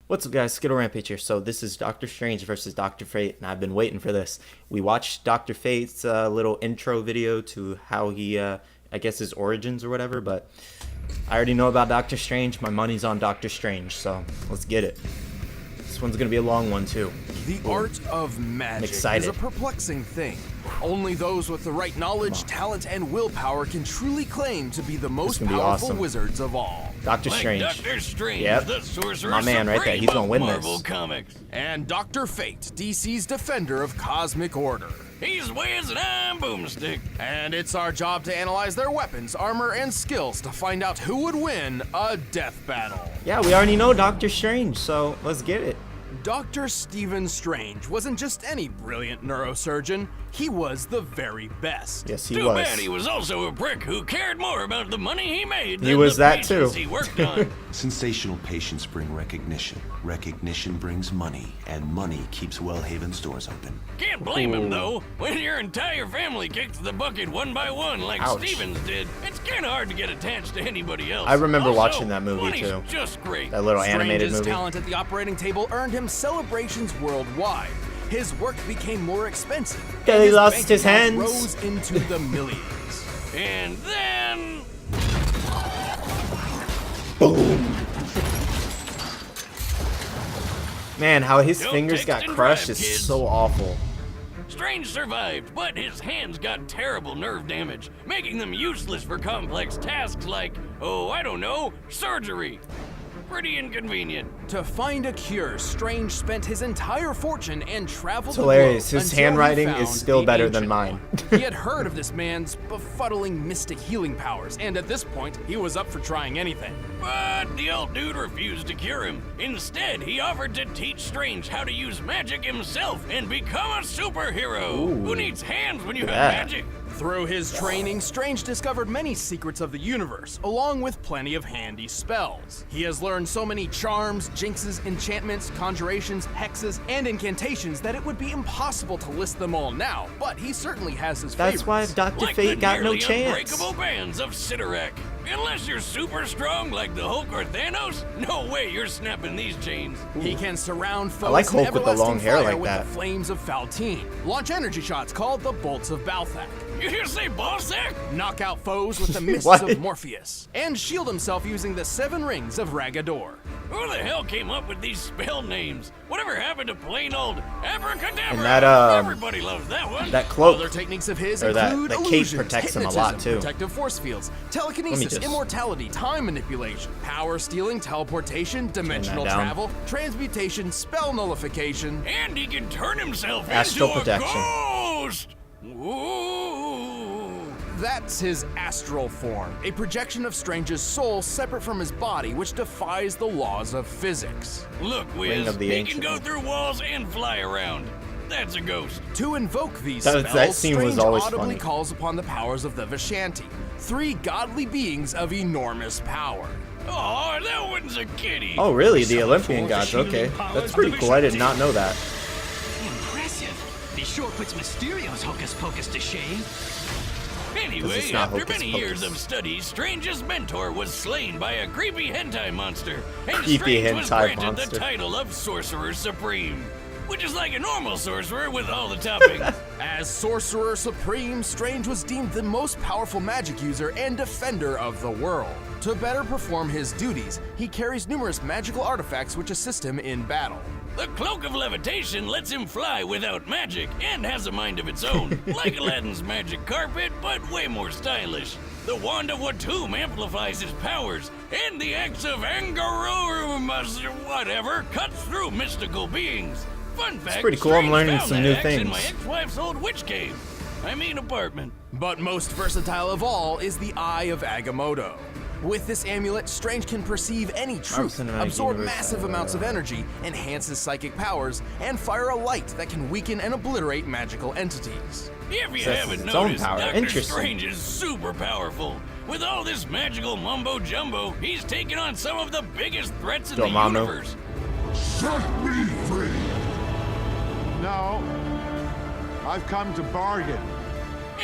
What's up, guys? SkittleRampage here. So this is Doctor Strange versus Dr. Fate, and I've been waiting for this. We watched Dr. Fate's little intro video to how he, I guess his origins or whatever, but I already know about Doctor Strange. My money's on Doctor Strange, so let's get it. This one's gonna be a long one too. The art of magic is a perplexing thing. Only those with the right knowledge, talent, and willpower can truly claim to be the most powerful wizards of all. Doctor Strange. Dr. Strange, yep. the sorcerer my man right there. He's gonna win Marvel this. Comics. And Dr. Fate, DC's defender of cosmic order. He's Wiz and I'm Boomstick. And it's our job to analyze their weapons, armor, and skills to find out who would win a death battle. Yeah, we already know Doctor Strange, so let's get it. Dr. Stephen Strange wasn't just any brilliant neurosurgeon, he was the very best. Yes, he Too was. bad he was also a prick who cared more about the money he made than He was the that too. patients he worked on. Sensational patients bring recognition. Recognition brings money, and money keeps Wellhaven stores open. Can't blame him though. When your entire family kicks the bucket one by one like Ouch. Stevens did, it's kind of hard to get attached to anybody else. I remember Also, watching that movie money's too. Just great. That little animated Strange's movie. talent at the operating table earned him celebrations worldwide. His work became more expensive. Yeah, and he his lost bank his account hands. rose into the millions. And then Boom. Man, how his Don't fingers text got and crushed drive, is kids. so awful. Strange survived, but his hands got terrible nerve damage, making them useless for complex tasks like, oh, I don't know, surgery. Pretty inconvenient. To find a cure, Strange spent his entire fortune and traveled It's the hilarious. globe His until he handwriting found is still the better than ancient mine. one. He had heard of this man's befuddling mystic healing powers, and at this point, he was up for trying anything. But the old dude refused to cure him. Instead, he offered to teach Strange how to use magic himself and become a superhero. Ooh. Who needs hands when you have Yeah. magic? Through his training, Strange discovered many secrets of the universe, along with plenty of handy spells. He has learned so many charms, jinxes, enchantments, conjurations, hexes, and incantations that it would be impossible to list them all now, but he certainly has his That's favorites. why Dr. Like Fate the got no nearly chance. unbreakable bands of Sidorak. Unless you're super strong like the Hulk or Thanos, no way you're snapping these chains. He can surround foes like Hulk in with the long everlasting hair fire like with that. the flames of Faltine, launch energy shots called the bolts of Balthak, You hear say ball sack? knock out foes with the mists What? of Morpheus, and shield himself using the 7 rings of Ragador. Who the hell came up with these spell names? Whatever happened to plain old abracadabra? And that, Everybody loves that one. That cloak. Other techniques of his Or that- include that cape illusions, protects him a hypnotism, lot, too. protective force fields, telekinesis, just- immortality, time manipulation, power stealing, teleportation, dimensional down. travel, transmutation, spell nullification. And he can turn himself Astral into protection. a ghost. Ooh. That's his astral form, a projection of Strange's soul separate from his body, which defies the laws of physics. Look, Ring Wiz, of the he Ancient can go One. through walls and fly around. That's a ghost. To invoke these That spells, scene was Strange always audibly funny. calls upon the powers of the Vishanti, 3 godly beings of enormous power. Oh, that one's a kitty. Oh, really? The So Olympian for gods. the Okay. shielding powers That's of pretty the cool. I did Vishanti. not know that. Impressive. This sure puts Mysterio's hocus pocus to shame. Anyway, it's not after hocus many pocus. years of study, Strange's mentor was slain by a creepy hentai monster, and Creepy Strange was hentai granted monster. the title of Sorcerer Supreme, which is like a normal sorcerer with all the toppings. As Sorcerer Supreme, Strange was deemed the most powerful magic user and defender of the world. To better perform his duties, he carries numerous magical artifacts which assist him in battle. The Cloak of Levitation lets him fly without magic and has a mind of its own, like Aladdin's magic carpet, but way more stylish. The Wand of Watum amplifies his powers, and the axe of Angarorumas, whatever, cuts through mystical beings. Fun fact, pretty cool. I'm Strange learning found some that new axe in things. my ex-wife's old witch cave. I mean apartment. But most versatile of all is the Eye of Agamotto. With this amulet, Strange can perceive any truth, Cinematic absorb Universe, massive amounts of energy, enhance his psychic powers, and fire a light that can weaken and obliterate magical entities. If you So that's haven't its own noticed, power. Doctor Interesting. Strange is super powerful. With all this magical mumbo-jumbo, he's taken on some of the biggest threats in the Dormammu. universe. Set me free! No. I've come to bargain.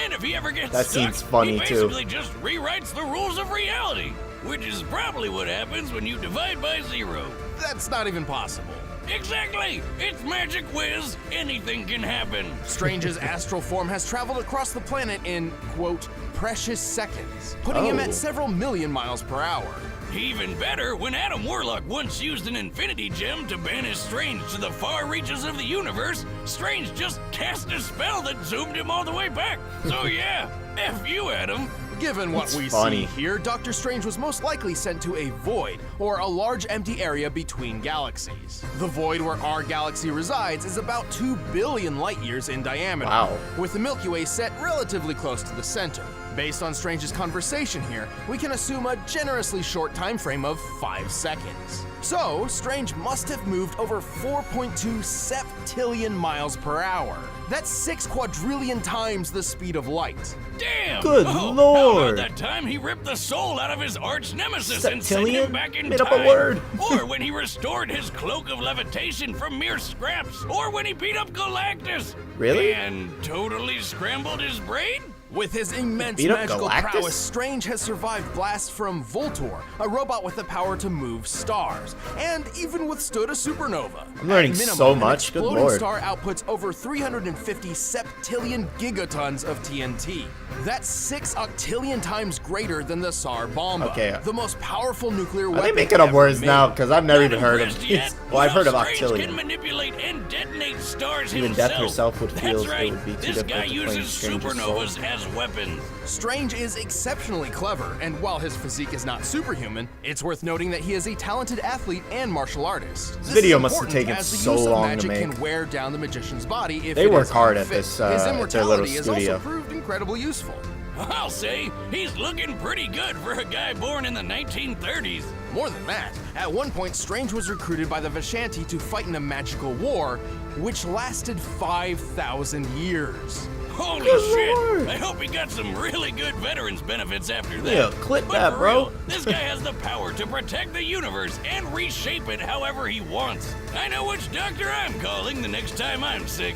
And if he ever gets That stuck, scene's funny, he too. basically just rewrites the rules of reality, which is probably what happens when you divide by 0. that's not even possible. Exactly! It's Magic Whiz! Anything can happen! Strange's astral form has traveled across the planet in, quote, precious seconds, putting him Oh. at several million miles per hour. Even better, when Adam Warlock once used an Infinity Gem to banish Strange to the far reaches of the universe, Strange just cast a spell that zoomed him all the way back. So yeah, F you, Adam. Given what That's we funny. see here, Doctor Strange was most likely sent to a void, or a large empty area between galaxies. The void where our galaxy resides is about 2 billion light years in diameter, Wow. with the Milky Way set relatively close to the center. Based on Strange's conversation here, we can assume a generously short time frame of 5 seconds. So, Strange must have moved over 4.2 septillion miles per hour. That's 6 quadrillion times the speed of light. Damn! Good How lord. about that time he ripped the soul out of his arch nemesis and sent Septillion? him back in Made time? up a word. Or when he restored his cloak of levitation from mere scraps? Or when he beat up Galactus? Really? And totally scrambled his brain? With his immense Beat up magical Galactus? prowess, Strange has survived blasts from Voltor, a robot with the power to move stars, and even withstood a supernova. I'm learning At minimum, so an much, good exploding lord. star outputs over 350 septillion gigatons of TNT. That's 6 octillion times greater than the Tsar Bomba, Okay. the most powerful nuclear Are weapon they making up ever words made. now? Because I've never even Not heard of impressed these. yet? Well, I've heard of Strange octillion. can manipulate and detonate stars Even himself. death herself would feel That's it right. would be too This difficult guy to claim uses Strange's soul. supernovas as weapons. Strange is exceptionally clever, and while his physique is not superhuman, it's worth noting that he is a talented athlete and martial artist. This video is must have important taken as the so use of long to magic make. can wear down the magician's body if They it work is hard at unfit. this, His at their little immortality is studio. also proved incredibly useful. I'll say, he's looking pretty good for a guy born in the 1930s. More than that, at one point Strange was recruited by the Vishanti to fight in a magical war, which lasted 5,000 years. Holy Good shit! lord. I hope he got some really good veterans benefits after that. Yeah, clip But that, for bro. real, this guy has the power to protect the universe and reshape it however he wants. I know which doctor I'm calling the next time I'm sick.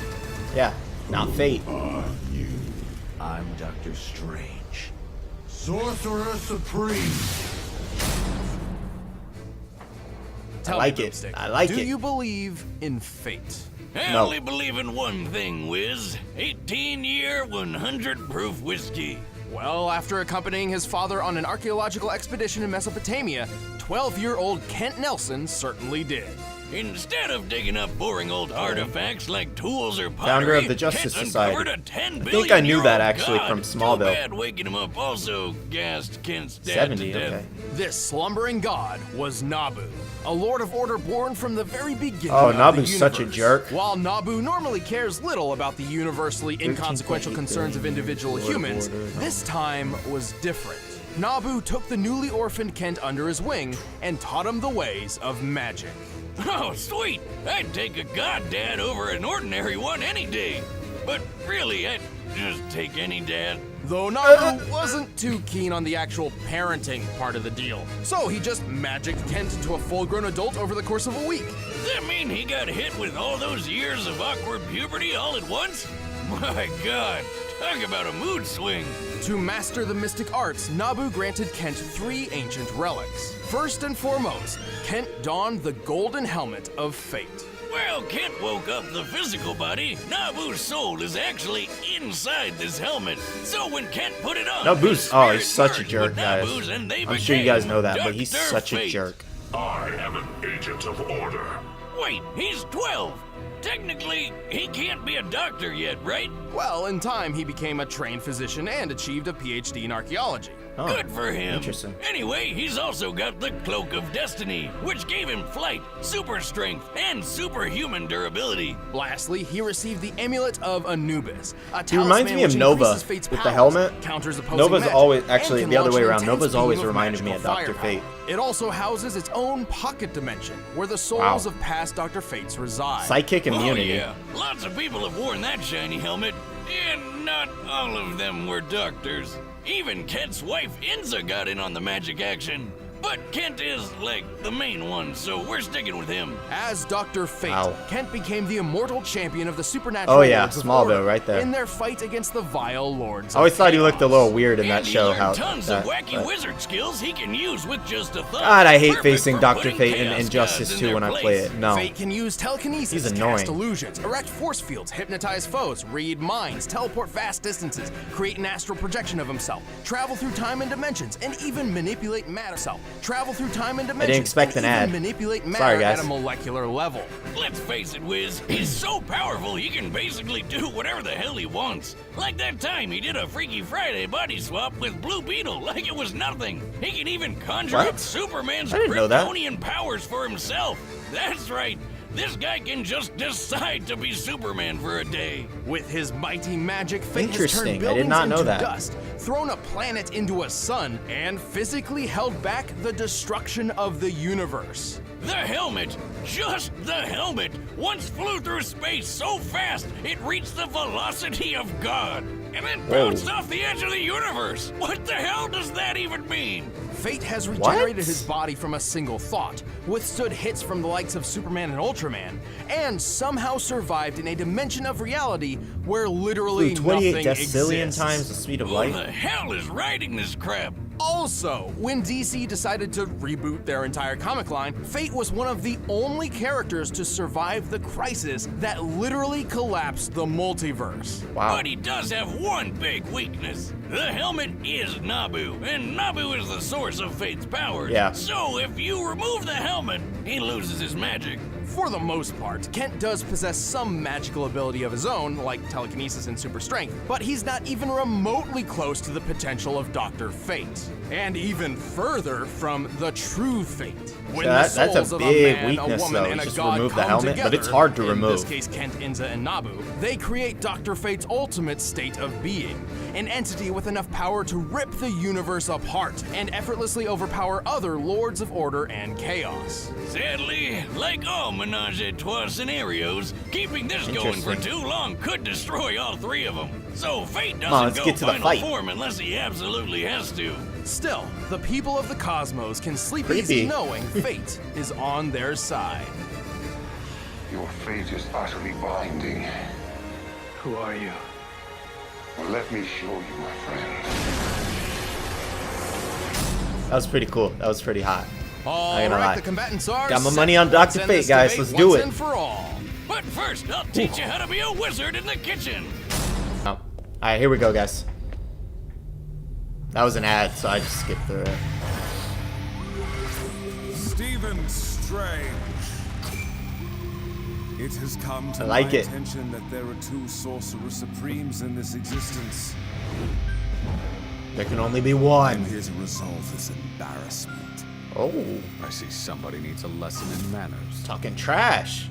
Yeah, not fate. I'm Doctor Strange. Sorcerer Supreme. Tell like me, it. Broomstick, I like do it. you believe in fate? I No. only believe in one thing, Wiz. 18-year, 100-proof whiskey. Well, after accompanying his father on an archaeological expedition in Mesopotamia, 12-year-old Kent Nelson certainly did. Instead of digging up boring old artifacts like tools or pottery, Founder of the Justice Kent Society. uncovered a 10 I think billion I knew year that old actually god. from Smallville. Too bad waking him up also gassed Kent's dad 70, to death. okay. This slumbering god was NABU, a Lord of Order born from the very beginning Oh, of the Nabu's such a universe. jerk. While NABU normally cares little about the universally inconsequential 13.8 concerns of individual Lord of humans, Order. this time was different. NABU took the newly orphaned Kent under his wing and taught him the ways of magic. Oh, sweet! I'd take a god dad over an ordinary one any day. But really, I'd just take any dad. Though NABU wasn't too keen on the actual parenting part of the deal, so he just magicked Kent into a full-grown adult over the course of a week. Does that mean he got hit with all those years of awkward puberty all at once? My god, talk about a mood swing. To master the mystic arts, NABU granted Kent 3 ancient relics. First and foremost, Kent donned the golden helmet of fate. Well, Kent woke up the physical body. Nabu's soul is actually inside this helmet. So when Kent put it on, Nabu's- his oh, spirit he's such a merged jerk, with guys. Nabu's and they I'm sure you became guys know that, but he's Dr. such a Fate. jerk. I am an agent of order. Wait, he's 12. Technically, he can't be a doctor yet, right? Well, in time, he became a trained physician and achieved a PhD in archaeology. Oh, Good for him. Interesting. Anyway, he's also got the Cloak of Destiny, which gave him flight, super strength, and superhuman durability. Lastly, he received the Amulet of Anubis, a He reminds talisman me of which Nova increases Fate's with the powers, helmet. counters opposing Nova's magic, always and actually can the other launch way an around. intense Nova's always beam of reminded me of magical Dr. firepower. Fate. It also houses its own pocket dimension, where the souls Wow. of past Dr. Fates reside. Psychic immunity. Oh yeah, lots of people have worn that shiny helmet, and not all of them were doctors. Even Kent's wife Inza got in on the magic action. But Kent is, like, the main one, so we're sticking with him. As Dr. Fate, Wow. Kent became the immortal champion of the supernatural Oh yeah, Lords of Smallville Order right there. in their fight against the vile Lords I always of thought he looked a Chaos. little weird in that And he show. learned How tons that, of wacky but- wizard skills he can use with just a thought. God, I hate Perfect facing for Dr. putting Fate in chaos Injustice gods 2 in when their I play place. it. No. Fate can use telekinesis, He's cast annoying. illusions, erect force fields, hypnotize foes, read minds, teleport vast distances, create an astral projection of himself, travel through time and dimensions, and even manipulate matter. Travel through time and dimensions. expect and an even ad. manipulate matter Sorry, guys. at a molecular level. Let's face it, Wiz, he's so powerful he can basically do whatever the hell he wants. Like that time he did a Freaky Friday body swap with Blue Beetle like it was nothing. He can even conjure What? up Superman's I didn't know that. Kryptonian powers for himself. That's right. This guy can just decide to be Superman for a day. With his mighty magic, Fate has Interesting. turned I did buildings not know into that. dust, thrown a planet into a sun, and physically held back the destruction of the universe. The helmet, just the helmet, once flew through space so fast it reached the velocity of God, and then Whoa. bounced off the edge of the universe. What the hell does that even mean? Fate has regenerated What? his body from a single thought, withstood hits from the likes of Superman and Ultraman, and somehow survived in a dimension of reality where literally Flew 28 nothing decillion exists. times the speed of Who light. the hell is writing this crap? Also, when DC decided to reboot their entire comic line, Fate was one of the only characters to survive the crisis that literally collapsed the multiverse. Wow. But he does have one big weakness. The helmet is NABU, and NABU is the source of Fate's powers. Yeah. So if you remove the helmet, he loses his magic. For the most part, Kent does possess some magical ability of his own, like telekinesis and super strength, but he's not even remotely close to the potential of Dr. Fate. And even further from the true Fate. When That's the a souls of big a man, weakness, a woman, though. and a Just god remove the come helmet, but together, it's hard to in remove. this case Kent, Inza, and Nabu, they create Dr. Fate's ultimate state of being. An entity with enough power to rip the universe apart and effortlessly overpower other Lords of Order and Chaos. Sadly, like all menage a trois scenarios, keeping this going for Interesting. too long could destroy all three of them. So Fate on, doesn't let's go get to the final fight. form unless he absolutely has to. Still, the people of the cosmos can sleep Creepy. easy knowing Fate is on their side. Your fate is utterly binding. Who are you? Well, let me show you, my friend. That was pretty cool. That was pretty hot. All Not gonna right, lie. the combatants are Got my set. money on Let's Dr. end Fate, this guys. debate Let's do once it. and for all. But first, I'll teach you how to be a wizard in the kitchen. Oh. All right, here we go, guys. That was an ad, so I just skipped through it. Stephen Strange. It has come to I like my it. attention that there are two sorcerer supremes in this existence, There can only be and one. here to resolve this embarrassment. Oh, I see somebody needs a lesson in manners. talking trash.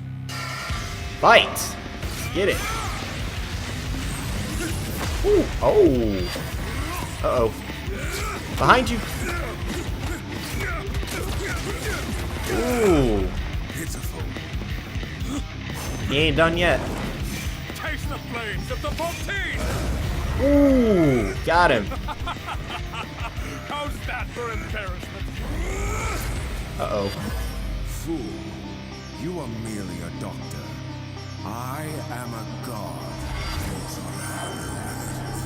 Fight. Let's get it. Ooh. Oh. Uh-oh. Behind you. Ooh. Pitiful. He ain't done yet. Taste the flames of the poutine! Ooh. Got him. How's that for embarrassment? Uh-oh. Fool, you are merely a doctor. I am a god.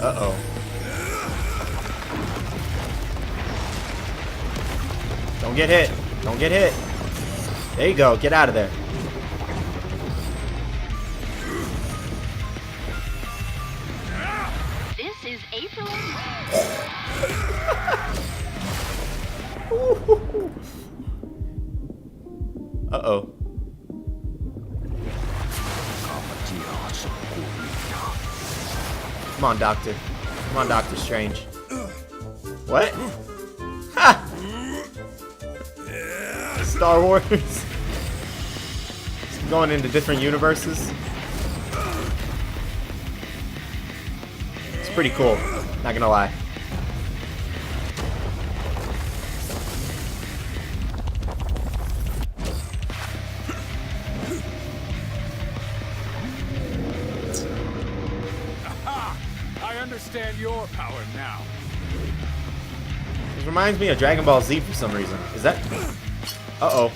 Uh-oh. Don't get hit. Don't get hit. There you go. Get out of there. This is April. Uh-oh. Come on, Doctor. Come on, Doctor Strange. What? Ha! Star Wars. Going into different universes. It's pretty cool. Not gonna lie. I understand your power now. This reminds me of Dragon Ball Z for some reason. Is that? Uh-oh.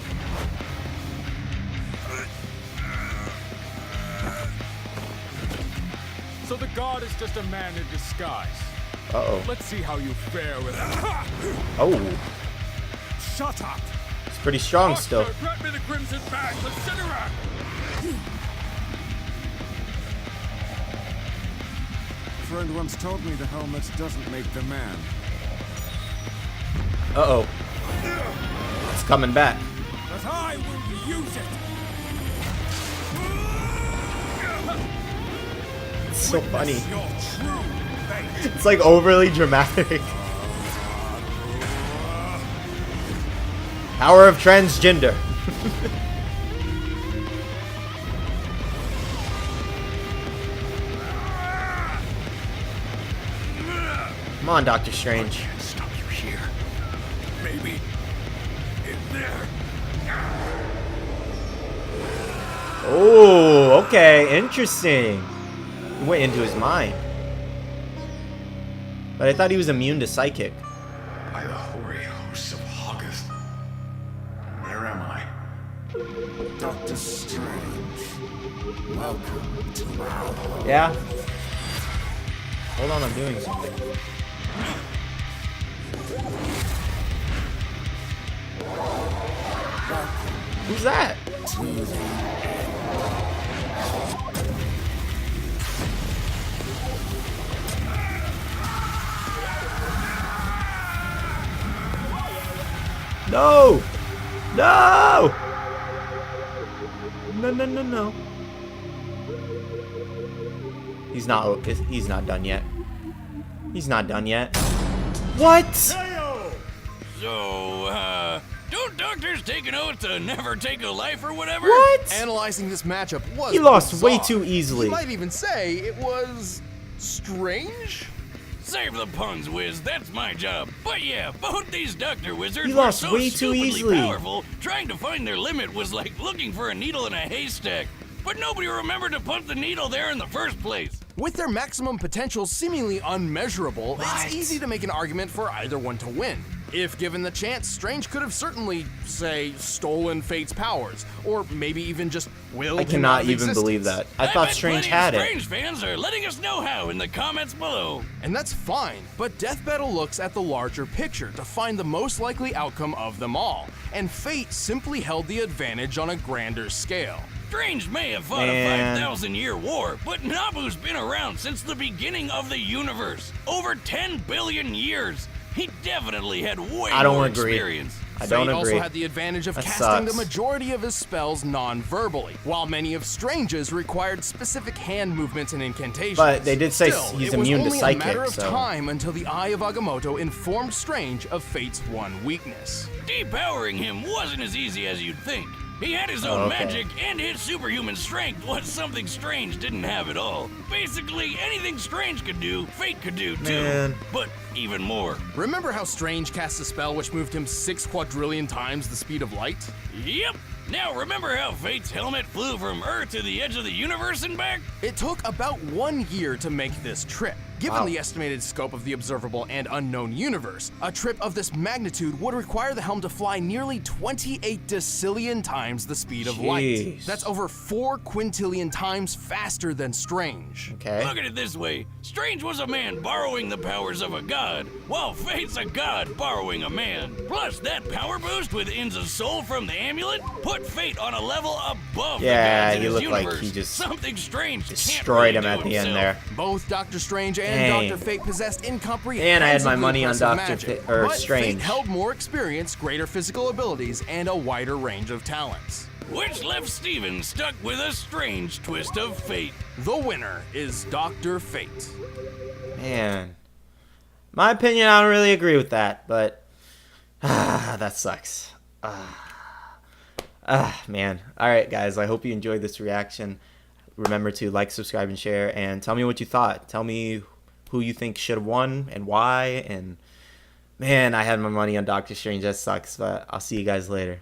So the god is just a man in disguise. Uh-oh. Let's see how you fare with him. Oh. Shut up! It's pretty strong still. Doctor, grab me the crimson bag. Let's sit around. A friend once told me the helmet doesn't make the man. Uh-oh. It's coming back. But I will use it. It's so funny. Your true fate. It's like overly dramatic. Power of transgender. Come on, Doctor Strange. Can't stop you here. Maybe in there. Oh, okay, interesting. He went into his mind. But I thought he was immune to psychic. By the hoary hosts of August. Where am I? Doctor Strange, welcome to our home. Yeah? Hold on, I'm doing something. Who's that? No! No! No, no, no, no. He's not done yet. He's not done yet. What? So, don't doctors take an oath to never take a life or whatever? What? Analyzing this matchup was He lost way bizarre. too easily. You might even say it was strange. Save the puns, Wiz. That's my job. But yeah, both these doctor wizards He were lost so way too stupidly easily. powerful, trying to find their limit was like looking for a needle in a haystack. But nobody remembered to put the needle there in the first place. With their maximum potential seemingly unmeasurable, What? it's easy to make an argument for either one to win. If given the chance, Strange could have certainly, say, stolen Fate's powers, or maybe even just willed I him out cannot of even believe existence. that. I thought bet Strange plenty had of it. Strange fans are letting us know how in the comments below. And that's fine, but Death Battle looks at the larger picture to find the most likely outcome of them all, and Fate simply held the advantage on a grander scale. Strange may have fought Man. a 5,000-year war, but NABU's been around since the beginning of the universe. Over 10 billion years. He definitely had way I don't more agree. experience. I don't Fate agree. also had the advantage of That casting the sucks. majority of his spells non-verbally, while many of Strange's required specific hand movements and incantations. But they did say Still, he's it was immune to only psychic, a matter of so- time until the Eye of Agamotto informed Strange of Fate's one weakness. Depowering him wasn't as easy as you'd think. He had his own okay. magic, and his superhuman strength was something Strange didn't have at all. Basically, anything Strange could do, Fate could do too. Man. But even more. Remember how Strange cast a spell which moved him 6 quadrillion times the speed of light? Yep. Now remember how Fate's helmet flew from Earth to the edge of the universe and back? It took about 1 year to make this trip. Given Wow. the estimated scope of the observable and unknown universe, a trip of this magnitude would require the helm to fly nearly 28 decillion times the speed of light. Jeez. That's over 4 quintillion times faster than Strange. Okay. Look at it this way. Strange was a man borrowing the powers of a god, while Fate's a god borrowing a man. Plus, that power boost with Inza's soul from the amulet put Fate on a level above Yeah, the gods in he his looked like universe. he just Something Strange Destroyed him can't at really the do end himself. there. Both Doctor Strange and Dang. Dr. Fate possessed incomprehensible And I had my money on impressive Dr. magic, Fa- or but Strange. Fate held more experience, greater physical abilities, and a wider range of talents. Which left Steven stuck with a strange twist of fate. The winner is Dr. Fate. Man. My opinion, I don't really agree with that, but that sucks. Man. All right, guys. I hope you enjoyed this reaction. Remember to like, subscribe, and share, and tell me what you thought. Tell me who you think should have won and why. And man, I had my money on Doctor Strange. That sucks, but I'll see you guys later.